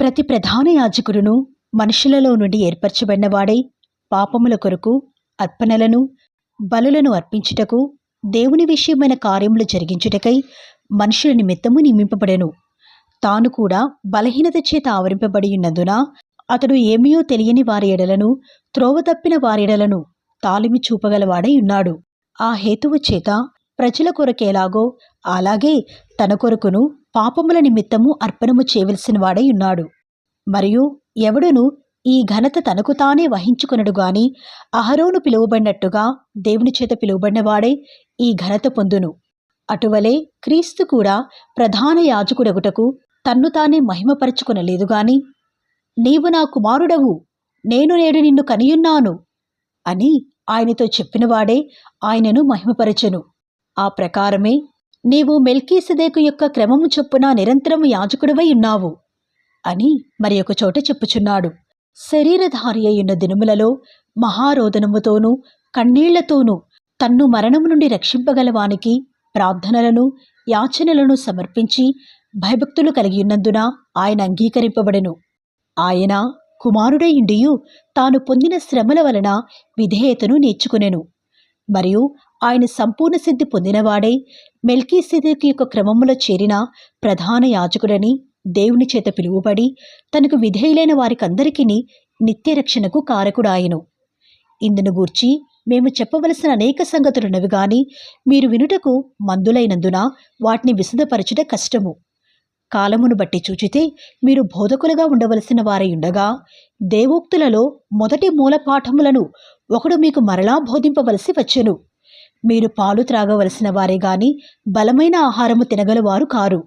ప్రతి ప్రధాన యాజకుడును మనుషులలో నుండి ఏర్పరచబడినవాడై పాపముల కొరకు అర్పణలను బలులను అర్పించుటకు దేవుని విషయమైన కార్యములు జరిగించుటకై మనుషుల నిమిత్తము నియమింపబడెను. తాను కూడా బలహీనత చేత ఆవరింపబడి ఉన్నందున అతడు ఏమీయో తెలియని వారి ఎడలను త్రోవ తప్పిన వారి ఎడలను తాలిమి చూపగలవాడై ఉన్నాడు. ఆ హేతువు చేత ప్రజల కొరకేలాగో అలాగే తన కొరకును పాపముల నిమిత్తము అర్పణము చేయవలసిన వాడై ఉన్నాడు. మరియు ఎవడును ఈ ఘనత తనకు తానే వహించుకొనడు గాని అహరోను పిలువబడినట్టుగా దేవుని చేత పిలువబడినవాడై ఈ ఘనత పొందును. అటువలే క్రీస్తు కూడా ప్రధాన యాజకుడగుటకు తన్ను తానే మహిమపరచుకొనలేదు గాని, నీవు నా కుమారుడవు, నేను నేడు నిన్ను కనియున్నాను అని ఆయనతో చెప్పినవాడే ఆయనను మహిమపరచెను. ఆ ప్రకారమే నీవు మెల్కీసెదెకు యొక్క క్రమము చొప్పున నిరంతరము యాజకుడివై ఉన్నావు అని మరి ఒక చోట చెప్పుచున్నాడు. శరీరధారి అయ్యున్న దినములలో మహారోదనముతోనూ కన్నీళ్లతోనూ తన్ను మరణము నుండి రక్షింపగలవానికి ప్రార్థనలను యాచనలను సమర్పించి భయభక్తులు కలిగియున్నందున ఆయన అంగీకరింపబడెను. ఆయన కుమారుడైయుండియు తాను పొందిన శ్రమల వలన విధేయతను నేర్చుకునెను. మరియు ఆయన సంపూర్ణ సిద్ధి పొందినవాడై మెల్కీసెదెకు యొక్క క్రమములో చేరిన ప్రధాన యాజకుడని దేవుని చేత పిలువబడి తనకు విధేయులైన వారికందరికీ నిత్యరక్షణకు కారకుడాయెను. ఇందును గూర్చి మేము చెప్పవలసిన అనేక సంగతులున్నవి గాని మీరు వినుటకు మందులైనందున వాటిని విశదపరచుట కష్టము. కాలమును బట్టి చూచితే మీరు బోధకులుగా ఉండవలసిన వారై ఉండగా దేవోక్తులలో మొదటి మూలపాఠములను ఒకడు మీకు మరలా బోధింపవలసి వచ్చెను. మీరు పాలు త్రాగవలసిన వారే గాని బలమైన ఆహారము తినగలవారు కారు.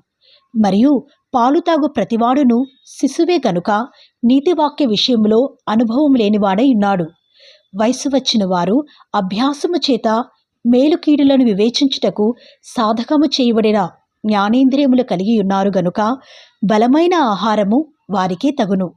మరియు పాలు తాగు ప్రతివాడును శిశువే గనుక నీతివాక్య విషయంలో అనుభవం లేనివాడై ఉన్నాడు. వయసు వచ్చిన వారు అభ్యాసము చేత మేలు కీడులను వివేచించుటకు సాధకము చేయబడిన జ్ఞానేంద్రియములు కలిగి ఉన్నారు గనుక బలమైన ఆహారము వారికే తగును.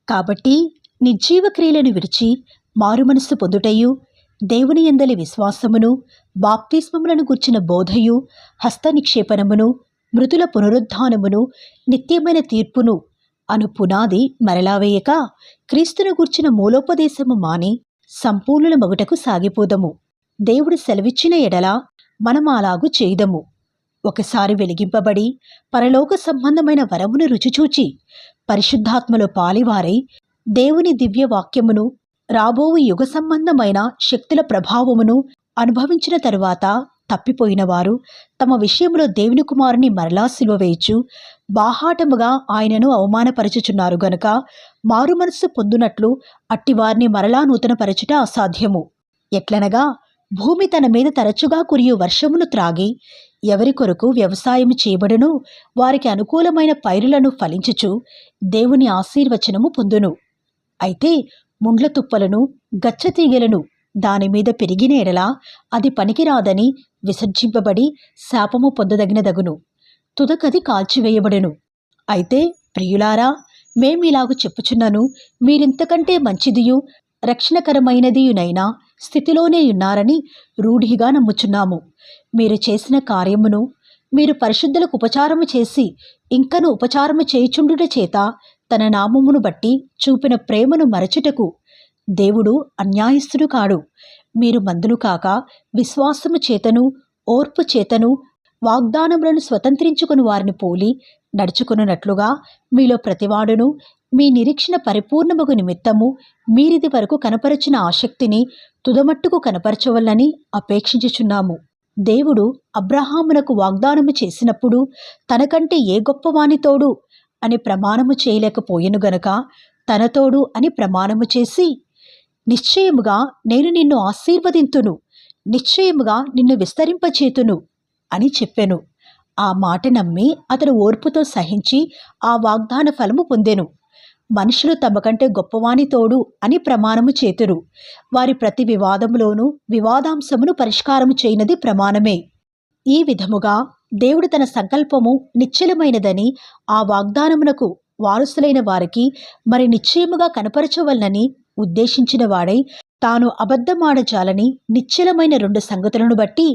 కాబట్టి నిర్జీవ క్రియలను విడిచి మారుమనస్సు పొందుటయు దేవుని యందలి విశ్వాసమును బాప్తిస్మములను గుర్చిన బోధయు హస్త నిక్షేపణమును మృతుల పునరుద్ధానమును నిత్యమైన తీర్పును అను పునాది మరలా వేయక క్రీస్తును గుర్చిన మూలోపదేశము మాని సంపూర్ణుల మగుటకు సాగిపోదము. దేవుడు సెలవిచ్చిన ఎడల మనం అలాగు చేయదము. ఒకసారి వెలిగింపబడి పరలోక సంబంధమైన వరమును రుచిచూచి పరిశుద్ధాత్మలో పాలివారై దేవుని దివ్య వాక్యమును రాబోవు యుగ సంబంధమైన శక్తుల ప్రభావమును అనుభవించిన తరువాత తప్పిపోయిన వారు తమ విషయంలో దేవుని కుమారుని మరలా సిలువ వేయచ్చు బాహాటముగా ఆయనను అవమానపరచుచున్నారు గనుక మారు మనస్సు పొందునట్లు అట్టివారిని మరలా నూతనపరచుట అసాధ్యము. ఎట్లనగా భూమి తన మీద తరచుగా కురియు వర్షమును త్రాగి ఎవరి కొరకు వ్యవసాయము చేయబడును వారికి అనుకూలమైన పైరులను ఫలించుచు దేవుని ఆశీర్వచనము పొందును. అయితే ముండ్ల తుప్పలను గచ్చతీగలను దానిమీద పెరిగిన ఎడల అది పనికిరాదని విసర్జింపబడి శాపము పొందదగినదగును, తుదకది కాల్చివేయబడును. అయితే ప్రియులారా, మేమిలాగు చెప్పుచున్నను, మీరింతకంటే మంచిదియు రక్షణకరమైనదియునైనా స్థితిలోనే ఉన్నారని రూఢిగా నమ్ముచున్నాము. మీరు చేసిన కార్యమును మీరు పరిశుద్ధులకు ఉపచారము చేసి ఇంకను ఉపచారము చేయుచుండుట చేత తన నామమును బట్టి చూపిన ప్రేమను మరచుటకు దేవుడు అన్యాయస్తుడు కాడు. మీరు మందులు కాక విశ్వాసము చేతను ఓర్పు చేతను వాగ్దానములను స్వతంత్రించుకుని వారిని పోలి నడుచుకున్నట్లుగా మీలో ప్రతివాడును మీ నిరీక్షణ పరిపూర్ణమగు నిమిత్తము మీరిది వరకు కనపరచిన ఆసక్తిని తుదమట్టుకు కనపరచవలనని అపేక్షించుచున్నాము. దేవుడు అబ్రహామునకు వాగ్దానము చేసినప్పుడు తనకంటే ఏ గొప్పవాని తోడు అని ప్రమాణము చేయలేకపోయెను గనుక తన తోడు అని ప్రమాణము చేసి, నిశ్చయముగా నేను నిన్ను ఆశీర్వదింతును, నిశ్చయముగా నిన్ను విస్తరింపచేతును అని చెప్పెను. ఆ మాట నమ్మి అతడు ఓర్పుతో సహించి ఆ వాగ్దాన ఫలము పొందెను. మనుషులు తమకంటే గొప్పవాని తోడు అని ప్రమాణము చేతురు. వారి ప్రతి వివాదములోనూ వివాదాంశమును పరిష్కారము చేయనది ప్రమాణమే. ఈ విధముగా దేవుడు తన సంకల్పము నిశ్చలమైనదని ఆ వాగ్దానమునకు వారసులైన వారికి మరి నిశ్చయముగా కనపరచవలనని ఉద్దేశించిన వాడై తాను అబద్ధమాడజాలని నిశ్చలమైన 2 సంగతులను బట్టి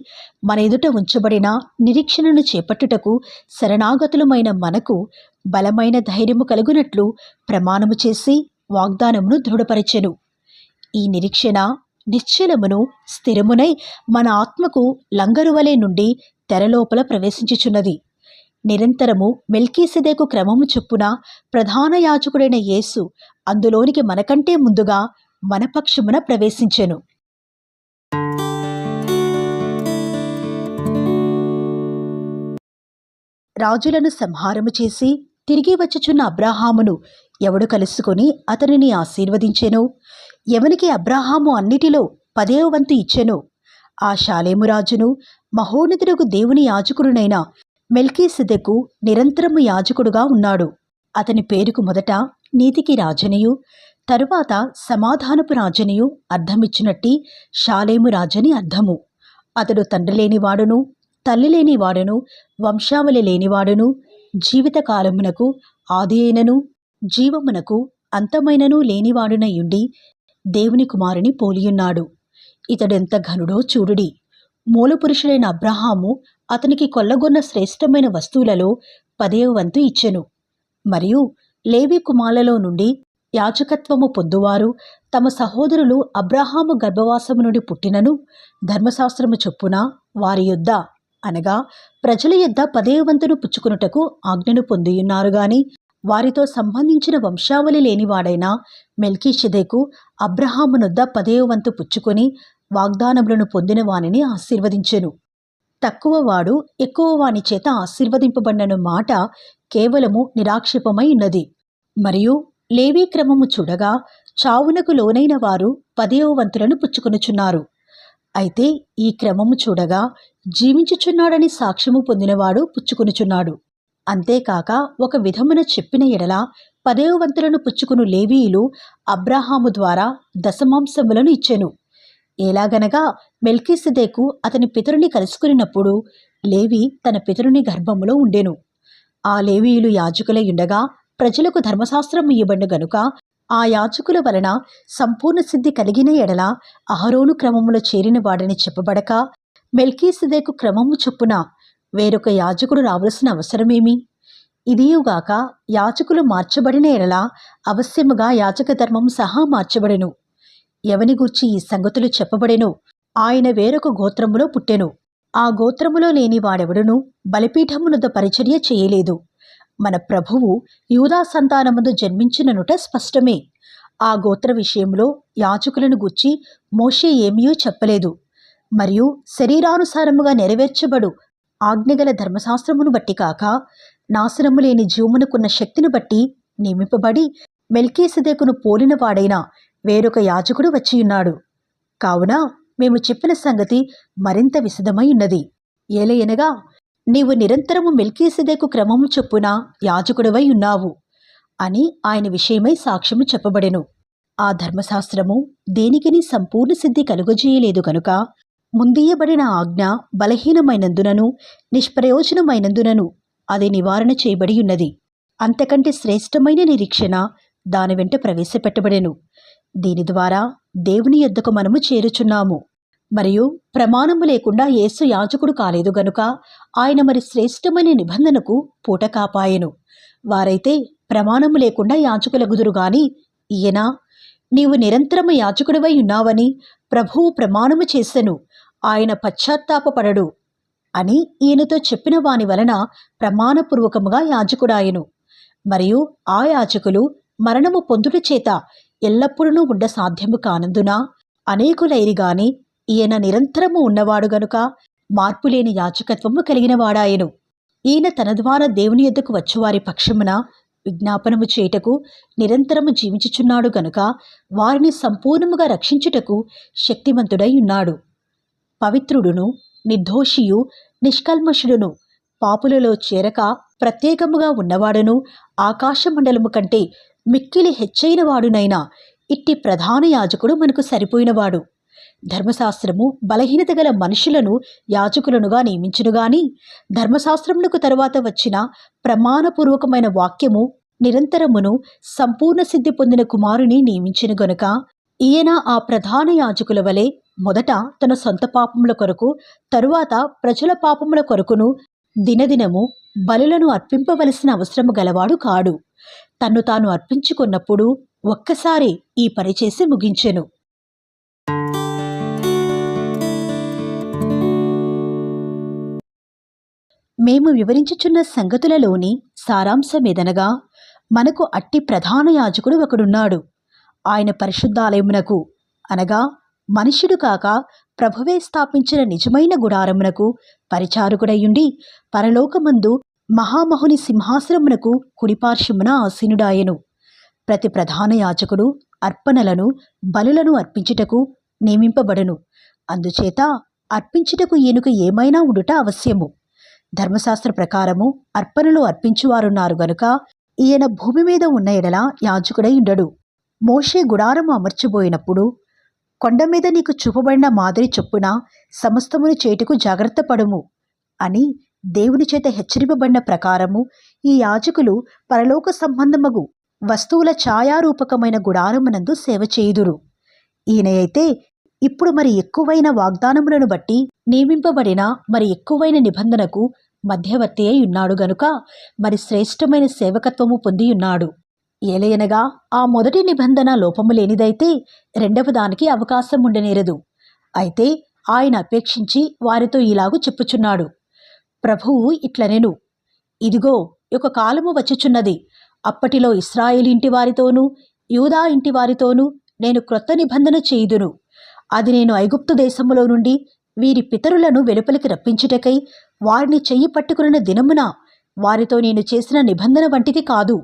మన ఎదుట ఉంచబడిన నిరీక్షణను చేపట్టుటకు శరణాగతులమైన మనకు బలమైన ధైర్యము కలుగునట్లు ప్రమాణము చేసి వాగ్దానమును దృఢపరచెను. ఈ నిరీక్షణ నిశ్చలమును స్థిరమునై మన ఆత్మకు లంగరువలే నుండి తెరలోపల ప్రవేశించుచున్నది. నిరంతరము మెల్కీసెదెకు క్రమము చొప్పున ప్రధాన యాజకుడైన యేసు అందులోనికి మనకంటే ముందుగా మన పక్షమున ప్రవేశించెను. రాజులను సంహారము చేసి తిరిగి వచ్చుచున్న అబ్రాహామును ఎవడు కలుసుకొని అతనిని ఆశీర్వదించెనో, ఎవనికి అబ్రాహాము అన్నిటిలో 10వ వంతు ఇచ్చెనో, ఆ షాలేము రాజును మహోన్నతుడగు దేవుని యాజకుడునైన మెల్కీసెదెకు నిరంతరము యాజకుడుగా ఉన్నాడు. అతని పేరుకు మొదట నీతికి రాజనియు తరువాత సమాధానపు రాజనియు అర్థమిచ్చినట్టి షాలేము రాజని అర్థము. అతడు తండ్రి లేనివాడును తల్లి లేనివాడును వంశావళి లేనివాడును జీవితకాలమునకు ఆది అయినను జీవమునకు అంతమైనను లేనివాడునయుండి దేవుని కుమారుని పోలియున్నాడు. ఇతడెంత ఘనుడో చూడుడి. మూలపురుషుడైన అబ్రహాము అతనికి కొల్లగొన్న శ్రేష్టమైన వస్తువులలో 10వ వంతు ఇచ్చెను. మరియు లేవి కుమారులలో నుండి యాజకత్వము పొందువారు తమ సహోదరులు అబ్రహాము గర్భవాసము నుండి పుట్టినను ధర్మశాస్త్రము చొప్పున వారి యొద్ద అనగా ప్రజల యొద్ద 10వ వంతును పుచ్చుకొనుటకు ఆజ్ఞను పొందియున్నారు గాని వారితో సంబంధించిన వంశావళి లేనివాడైన మెల్కీషెదెకు అబ్రహామునొద్ద 10వ వంతు పుచ్చుకొని వాగ్దానములను పొందిన వానిని ఆశీర్వదించెను. తక్కువవాడు ఎక్కువ వాని చేత ఆశీర్వదింపబడిన మాట కేవలము నిరాక్షేపమై ఉన్నది. మరియు లేవీ క్రమము చూడగా చావునకు లోనైన వారు 10వ వంతులను పుచ్చుకొనుచున్నారు. అయితే ఈ క్రమము చూడగా జీవించుచున్నాడని సాక్ష్యము పొందినవాడు పుచ్చుకొనుచున్నాడు. అంతేకాక ఒక విధమున చెప్పిన ఎడల 10వ వంతులను పుచ్చుకుని లేవీయులు అబ్రహాము ద్వారా దశమాంసములను ఇచ్చెను. ఎలాగనగా మెల్కీసెదెకు అతని పితరుని కలుసుకున్నప్పుడు లేవి తన పితరుని గర్భములో ఉండెను. ఆ లేవీయులు యాజకులై ఉండగా ప్రజలకు ధర్మశాస్త్రం ఇయ్యబడిన గనుక ఆ యాజకుల వలన సంపూర్ణ సిద్ధి కలిగిన ఎడల అహరోను క్రమములో చేరిన వాడని చెప్పబడక మెల్కీసెదెకు క్రమము చొప్పున వేరొక యాజకుడు రావలసిన అవసరమేమి? ఇదియుగాక యాజకులు మార్చబడిన ఎడల అవశ్యముగా యాజక ధర్మము సహా మార్చబడెను. ఎవని గూర్చి ఈ సంగతులు చెప్పబడెనో ఆయన వేరొక గోత్రములో పుట్టెను. ఆ గోత్రములో లేని వాడెవడును బలిపీఠమునొద్ద పరిచర్య చేయలేదు. మన ప్రభువు యూదా సంతానమందు జన్మించిననుట స్పష్టమే. ఆ గోత్ర విషయంలో యాజకులను గూర్చి మోషే ఏమీయూ చెప్పలేదు. మరియు శరీరానుసారముగా నెరవేర్చబడు ఆజ్ఞగల ధర్మశాస్త్రమును బట్టి కాక నాశనము లేని జీవమునకున్న శక్తిని బట్టి నియమింపబడి మెల్కీసెదెకును పోలిన వాడైన వేరొక యాజకుడు వచ్చియున్నాడు. కావున మేము చెప్పిన సంగతి మరింత విశదమై ఉన్నది. ఏలయనగా నీవు నిరంతరము మెల్కీసెదెకు క్రమము చొప్పున యాజకుడివై ఉన్నావు అని ఆయన విషయమై సాక్ష్యము చెప్పబడెను. ఆ ధర్మశాస్త్రము దేనికిని సంపూర్ణ సిద్ధి కలుగజేయలేదు కనుక ముందీయబడిన ఆజ్ఞ బలహీనమైనందునను నిష్ప్రయోజనమైనందునను అది నివారణ చేయబడి ఉన్నది. అంతకంటే శ్రేష్టమైన నిరీక్షణ దాని వెంట ప్రవేశపెట్టబడెను. దీని ద్వారా దేవుని యొద్దకు మనము చేరుచున్నాము. మరియు ప్రమాణము లేకుండా యేసు యాజకుడు కాలేదు గనుక ఆయన మరి శ్రేష్టమైన నిబంధనకు పూట కాపాయెను. వారైతే ప్రమాణము లేకుండా యాజకులగుదురు గాని ఈయన నీవు నిరంతరము యాజకుడివై ఉన్నావని ప్రభువు ప్రమాణము చేసెను, ఆయన పశ్చాత్తాపపడడు అని ఈయనతో చెప్పిన వాని వలన ప్రమాణపూర్వకముగా యాజకుడాయెను. మరియు ఆ యాజకులు మరణము పొందుట చేత ఎల్లప్పుడూ ఉండ సాధ్యము కానందున అనేకులైరి గాని ఈయన నిరంతరము ఉన్నవాడు గనుక మార్పులేని యాజకత్వము కలిగినవాడాయెను. ఈయన తన ద్వారా దేవుని యొద్దకు వచ్చువారి పక్షమున విజ్ఞాపనము చేయుటకు నిరంతరము జీవించుచున్నాడు గనుక వారిని సంపూర్ణముగా రక్షించుటకు శక్తిమంతుడై ఉన్నాడు. పవిత్రుడును నిర్దోషియు నిష్కల్మషుడును పాపులలో చేరక ప్రత్యేకముగా ఉన్నవాడును ఆకాశమండలము కంటే మిక్కిలి హెచ్చైన వాడునైనా ఇట్టి ప్రధాన యాజకుడు మనకు సరిపోయినవాడు. ధర్మశాస్త్రము బలహీనత గల మనుషులను యాజకులనుగా నియమించును గాని ధర్మశాస్త్రమునకు తరువాత వచ్చిన ప్రమాణపూర్వకమైన వాక్యము నిరంతరమును సంపూర్ణ సిద్ధి పొందిన కుమారుని నియమించిన గనుక ఈయన ఆ ప్రధాన యాజకుల వలె మొదట తన సొంత పాపముల కొరకు, తరువాత ప్రజల పాపముల కొరకును దినదినము బలులను అర్పింపవలసిన అవసరము గలవాడు కాడు. తన్ను తాను అర్పించుకున్నప్పుడు ఒక్కసారి ఈ పని చేసి ముగించెను. మేము వివరించుచున్న సంగతులలోని సారాంశమేదనగా, మనకు అట్టి ప్రధాన యాజకుడు ఒకడున్నాడు. ఆయన పరిశుద్ధాలయమునకు అనగా మనుష్యుడు కాక ప్రభువే స్థాపించిన నిజమైన గుడారమునకు పరిచారకుడయుండి, పరలోకమందు మహామహుని సింహాసనమునకు కుడిపార్శ్వమున ఆసీనుడాయెను. ప్రతి ప్రధాన యాజకుడు అర్పణలను బలులను అర్పించుటకు నియమింపబడును. అందుచేత అర్పించుటకు ఈయనకు ఏమైనా ఉండుట అవశ్యము. ధర్మశాస్త్ర ప్రకారము అర్పణలు అర్పించువారున్నారు గనుక ఈయన భూమి మీద ఉన్న ఎడల యాజకుడై ఉండడు. మోషే గుడారము అమర్చబోయినప్పుడు, కొండ మీద నీకు చూపబడిన మాదిరి చొప్పున సమస్తమును చేటుకు జాగ్రత్త పడుము అని దేవుని చేత హెచ్చరింపబడిన ప్రకారము ఈ యాజకులు పరలోక సంబంధమగు వస్తువుల ఛాయారూపకమైన గుడారమునందు సేవ చేయుదురు. ఈయన అయితే ఇప్పుడు మరి ఎక్కువైన వాగ్దానములను బట్టి నియమింపబడిన మరి ఎక్కువైన నిబంధనకు మధ్యవర్తి అయి ఉన్నాడు గనుక మరి శ్రేష్టమైన సేవకత్వము పొంది ఉన్నాడు. ఏలయనగా ఆ మొదటి నిబంధన లోపము లేనిదైతే రెండవ దానికి అవకాశం ఉండనేరదు. అయితే ఆయన అపేక్షించి వారితో ఇలాగు చెప్పుచున్నాడు. ప్రభువు ఇట్లనెను, ఇదిగో ఒక కాలము వచ్చుచున్నది, అప్పటిలో ఇశ్రాయేలు ఇంటి వారితోనూ యూదా ఇంటి వారితోనూ నేను క్రొత్త నిబంధన చేయుదును. అది నేను ఐగుప్తు దేశములో నుండి వీరి పితరులను వెలుపలికి రప్పించుటకై వారిని చెయ్యి పట్టుకున్న దినమున వారితో నేను చేసిన నిబంధన వంటిది కాదు.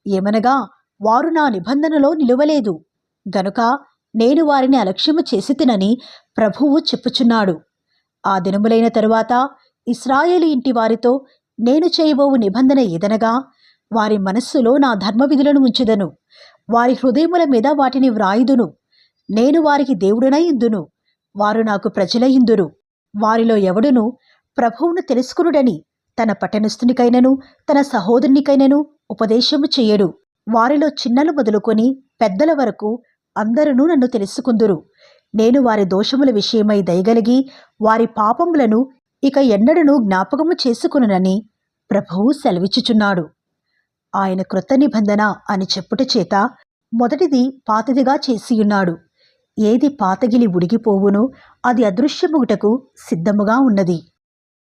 ఏమనగా వారు నా నిబంధనలో నిలువలేదు గనుక నేను వారిని అలక్ష్యము చేసి తినని ప్రభువు చెప్పుచున్నాడు. ఆ దినములైన తరువాత ఇశ్రాయేలు ఇంటి వారితో నేను చేయబోవు నిబంధన ఏదనగా, వారి మనస్సులో నా ధర్మవిధులను ఉంచుదను, వారి హృదయముల మీద వాటిని వ్రాయుదును. నేను వారికి దేవుడనై ఇందును, వారు నాకు ప్రజలయిందురు. వారిలో ఎవడును ప్రభువును తెలుసుకునుడని తన పట్టణస్థునికైనను తన సహోదరునికైనను ఉపదేశము చెయ్యడు. వారిలో చిన్నలు మొదలుకొని పెద్దల వరకు అందరూ నన్ను తెలుసుకుందురు. నేను వారి దోషముల విషయమై దయగలిగి వారి పాపములను ఇక ఎన్నడను జ్ఞాపకము చేసుకునని ప్రభువు సెలవిచ్చుచున్నాడు. ఆయన క్రొత్త నిబంధన అని చెప్పుట చేత మొదటిది పాతదిగా చేసియున్నాడు. ఏది పాతగిలి ఉడిగిపోవునో అది అదృశ్యముగుటకు సిద్ధముగా ఉన్నది.